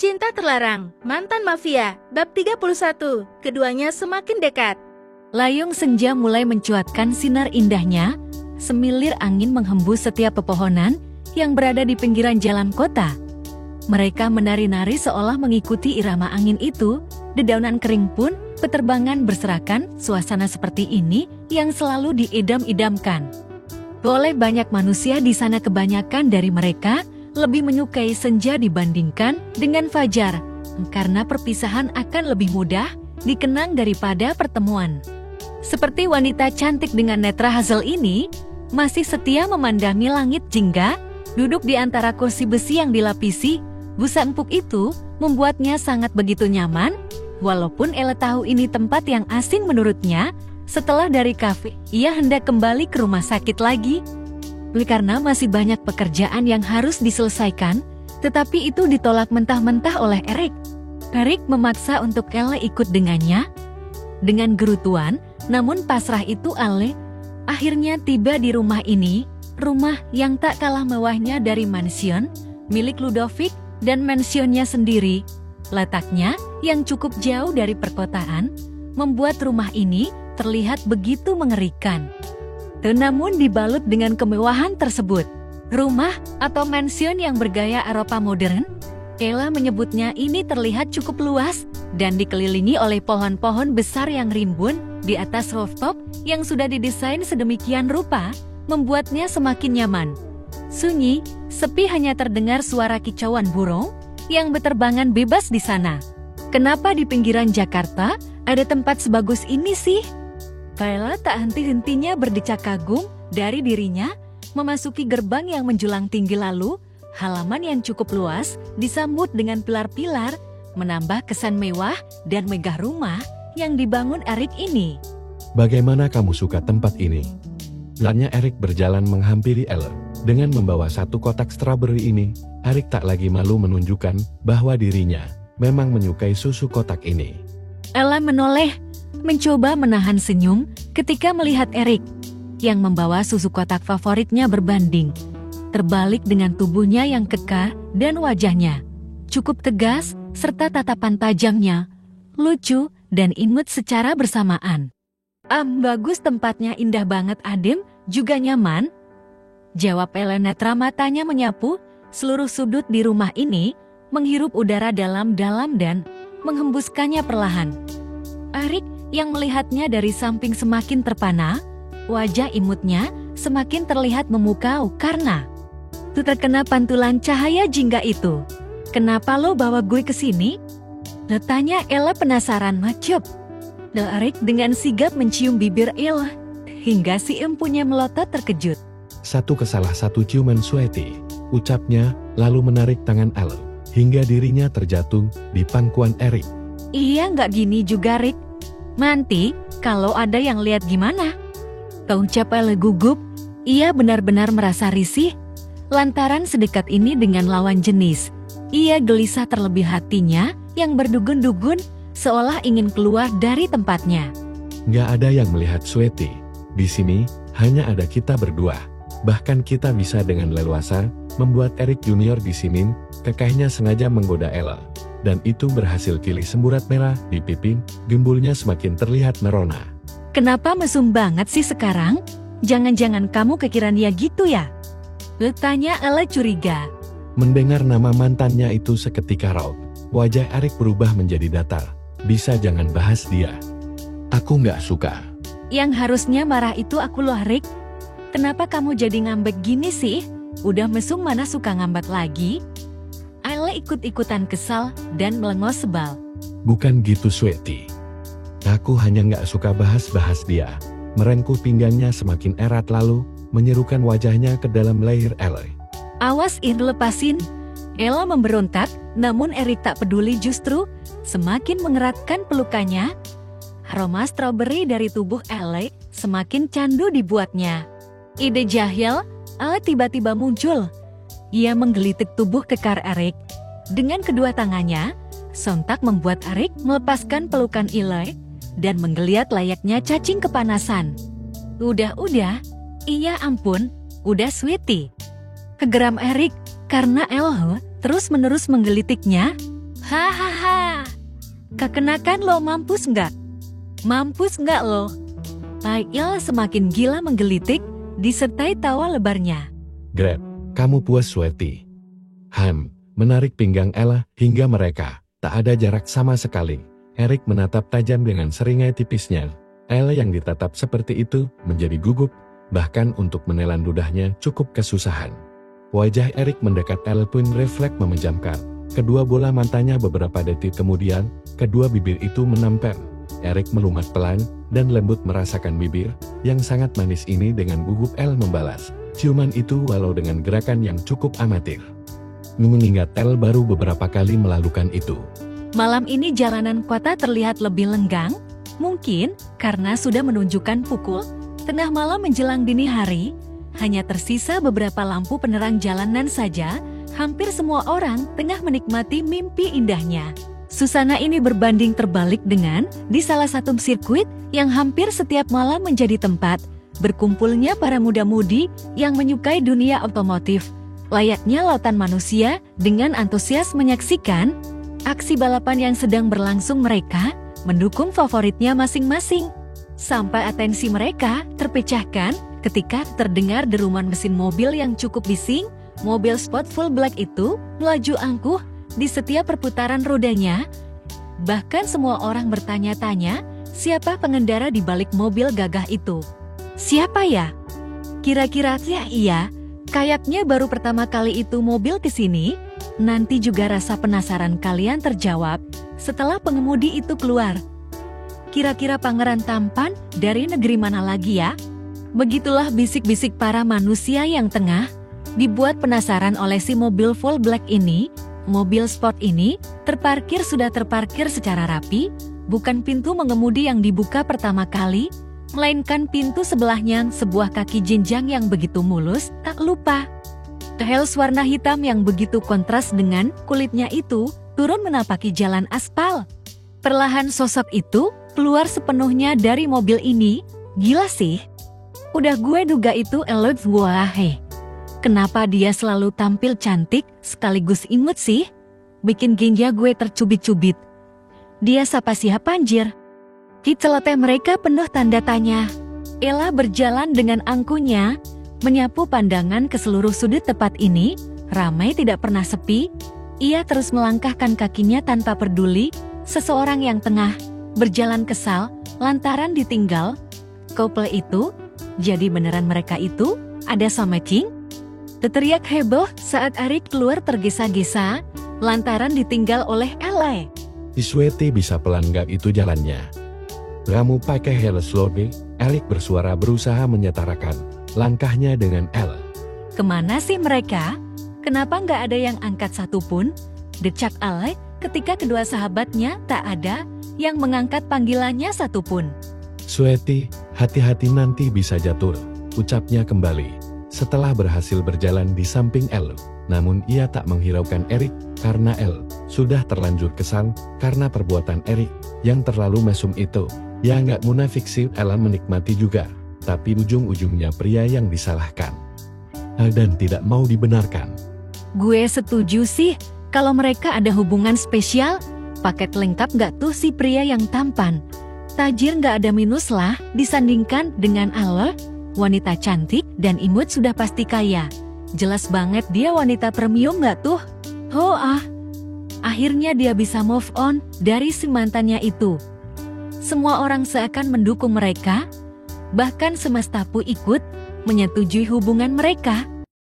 Cinta Terlarang, Mantan Mafia, Bab 31, keduanya semakin dekat. Layung senja mulai mencuatkan sinar indahnya, semilir angin menghembus setiap pepohonan yang berada di pinggiran jalan kota. Mereka menari-nari seolah mengikuti irama angin itu, dedaunan kering pun beterbangan berserakan. Suasana seperti ini yang selalu diidam-idamkan oleh banyak manusia di sana. Kebanyakan dari mereka lebih menyukai senja dibandingkan dengan fajar, karena perpisahan akan lebih mudah dikenang daripada pertemuan. Seperti wanita cantik dengan netra hazel ini, masih setia memandangi langit jingga, duduk di antara kursi besi yang dilapisi busa empuk itu, membuatnya sangat begitu nyaman. Walaupun Ella tahu ini tempat yang asing menurutnya, setelah dari kafe, ia hendak kembali ke rumah sakit lagi. Karena masih banyak pekerjaan yang harus diselesaikan, tetapi itu ditolak mentah-mentah oleh Eric. Eric memaksa untuk Ella ikut dengannya. Dengan gerutuan, namun pasrah itu Ale, akhirnya tiba di rumah ini, rumah yang tak kalah mewahnya dari mansion milik Ludovic dan mansionnya sendiri. Letaknya yang cukup jauh dari perkotaan, membuat rumah ini terlihat begitu mengerikan. Namun dibalut dengan kemewahan tersebut, rumah atau mansion yang bergaya Eropa modern, Ella menyebutnya, ini terlihat cukup luas dan dikelilingi oleh pohon-pohon besar yang rimbun di atas rooftop yang sudah didesain sedemikian rupa, membuatnya semakin nyaman. Sunyi, sepi, hanya terdengar suara kicauan burung yang beterbangan bebas di sana. Kenapa di pinggiran Jakarta ada tempat sebagus ini sih? Ella tak henti-hentinya berdecak kagum dari dirinya, memasuki gerbang yang menjulang tinggi, lalu halaman yang cukup luas disambut dengan pilar-pilar, menambah kesan mewah dan megah rumah yang dibangun Eric ini. Bagaimana kamu suka tempat ini? Tanya Eric berjalan menghampiri Ella. Dengan membawa satu kotak strawberry ini, Eric tak lagi malu menunjukkan bahwa dirinya memang menyukai susu kotak ini. Ella menoleh, mencoba menahan senyum ketika melihat Eric yang membawa susu kotak favoritnya berbanding terbalik dengan tubuhnya yang kekar dan wajahnya cukup tegas serta tatapan tajamnya lucu dan imut secara bersamaan. Bagus, tempatnya indah banget, adem, juga nyaman, jawab Ella. Netra matanya menyapu seluruh sudut di rumah ini, menghirup udara dalam-dalam dan menghembuskannya perlahan. Eric yang melihatnya dari samping semakin terpana, wajah imutnya semakin terlihat memukau karena terkena pantulan cahaya jingga itu. Kenapa lo bawa gue ke sini? Tanya Ella penasaran. Macup. Eric dengan sigap mencium bibir Ella, hingga si empunya melotot terkejut. Satu ke salah satu ciuman Sweetie, ucapnya, lalu menarik tangan Ella, hingga dirinya terjatuh di pangkuan Eric. Iya, nggak gini juga, Rick. Nanti, kalau ada yang lihat gimana? Ucap Ella gugup. Ia benar-benar merasa risih lantaran sedekat ini dengan lawan jenis. Ia gelisah, terlebih hatinya yang berdugun-dugun seolah ingin keluar dari tempatnya. Nggak ada yang melihat Sweetie. Di sini hanya ada kita berdua. Bahkan kita bisa dengan leluasa membuat Eric Junior disinin. Kekehnya sengaja menggoda Ella, dan itu berhasil. Kilih semburat merah di pipi gembulnya semakin terlihat merona. Kenapa mesum banget sih sekarang? Jangan-jangan kamu kekiran dia gitu ya? Tanya Ella curiga. Mendengar nama mantannya itu seketika raut. Wajah Eric berubah menjadi datar. Bisa jangan bahas dia. Aku nggak suka. Yang harusnya marah itu aku loh, Rick. Kenapa kamu jadi ngambek gini sih? Udah mesum mana suka ngambek lagi? Ella ikut-ikutan kesal dan melengos sebal. Bukan gitu, Sweetie. Aku hanya nggak suka bahas-bahas dia. Merengkuh pinggangnya semakin erat lalu menyerukan wajahnya ke dalam leher Ella. Awas, lepasin. Ella memberontak, namun Eric tak peduli, justru semakin mengeratkan pelukannya. Aroma stroberi dari tubuh Ella semakin candu dibuatnya. Ide jahil, Ella tiba-tiba muncul. Ia menggelitik tubuh kekar Eric dengan kedua tangannya, sontak membuat Eric melepaskan pelukan Ella dan menggeliat layaknya cacing kepanasan. Udah, iya ampun, udah Sweetie. Kegeram Eric karena Ella terus-menerus menggelitiknya. Hahaha. Kekenakan lo mampus nggak? Mampus nggak lo? Tail semakin gila menggelitik, disertai tawa lebarnya. Grab, kamu puas Sweetie? Han menarik pinggang Ella hingga mereka tak ada jarak sama sekali. Eric menatap tajam dengan seringai tipisnya. Ella yang ditatap seperti itu menjadi gugup, bahkan untuk menelan ludahnya cukup kesusahan. Wajah Eric mendekat Ella pun refleks memejamkan. Kedua bola matanya beberapa detik kemudian, kedua bibir itu menempel. Eric melumat pelan dan lembut merasakan bibir yang sangat manis ini dengan gugup Ella membalas ciuman itu walau dengan gerakan yang cukup amatir. Mengingat Ella baru beberapa kali melakukan itu. Malam ini jalanan kota terlihat lebih lenggang, mungkin karena sudah menunjukkan pukul tengah malam menjelang dini hari, hanya tersisa beberapa lampu penerang jalanan saja, hampir semua orang tengah menikmati mimpi indahnya. Susana ini berbanding terbalik dengan di salah satu sirkuit yang hampir setiap malam menjadi tempat berkumpulnya para muda-mudi yang menyukai dunia otomotif. Layaknya lautan manusia dengan antusias menyaksikan aksi balapan yang sedang berlangsung, mereka mendukung favoritnya masing-masing. Sampai atensi mereka terpecahkan ketika terdengar deruman mesin mobil yang cukup bising. Mobil sport full black itu melaju angkuh di setiap perputaran rodanya. Bahkan semua orang bertanya-tanya, siapa pengendara di balik mobil gagah itu? Siapa ya? Kira-kira iya, kayaknya baru pertama kali itu mobil kesini. Nanti juga rasa penasaran kalian terjawab setelah pengemudi itu keluar. Kira-kira pangeran tampan dari negeri mana lagi ya? Begitulah bisik-bisik para manusia yang tengah dibuat penasaran oleh si mobil full black ini. Mobil sport ini sudah terparkir secara rapi, bukan pintu mengemudi yang dibuka pertama kali, melainkan pintu sebelahnya sebuah kaki jenjang yang begitu mulus, tak lupa. Heels warna hitam yang begitu kontras dengan kulitnya itu turun menapaki jalan aspal. Perlahan sosok itu keluar sepenuhnya dari mobil ini. Gila sih. Udah gue duga itu Elot Wahe. Kenapa dia selalu tampil cantik sekaligus imut sih? Bikin ginja gue tercubit-cubit. Dia siapa anjir? Di celoteh mereka penuh tanda tanya. Ella berjalan dengan angkuhnya, menyapu pandangan ke seluruh sudut tempat ini, ramai tidak pernah sepi. Ia terus melangkahkan kakinya tanpa peduli seseorang yang tengah berjalan kesal lantaran ditinggal. Couple itu, jadi beneran mereka itu ada sama King? Teriak heboh saat Eric keluar tergesa-gesa lantaran ditinggal oleh Ella. Sweetie bisa pelan gak itu jalannya? Kamu pakai heels lobby? Eric bersuara berusaha menyetarakan langkahnya dengan Ella. Kemana sih mereka? Kenapa nggak ada yang angkat satupun? Decak Ella ketika kedua sahabatnya tak ada yang mengangkat panggilannya satupun. Sweetie, hati-hati nanti bisa jatuh, ucapnya kembali. Setelah berhasil berjalan di samping Elle, namun ia tak menghiraukan Eric karena Elle sudah terlanjur kesal karena perbuatan Eric yang terlalu mesum itu. Ya nggak munafik sih, Ella menikmati juga, tapi ujung-ujungnya pria yang disalahkan. Dan tidak mau dibenarkan. Gue setuju sih, kalau mereka ada hubungan spesial, paket lengkap nggak tuh si pria yang tampan? Tajir nggak ada minus lah, disandingkan dengan Allah, wanita cantik dan imut sudah pasti kaya. Jelas banget dia wanita premium nggak tuh? Akhirnya dia bisa move on dari si mantannya itu. Semua orang seakan mendukung mereka, bahkan semesta pun ikut menyetujui hubungan mereka.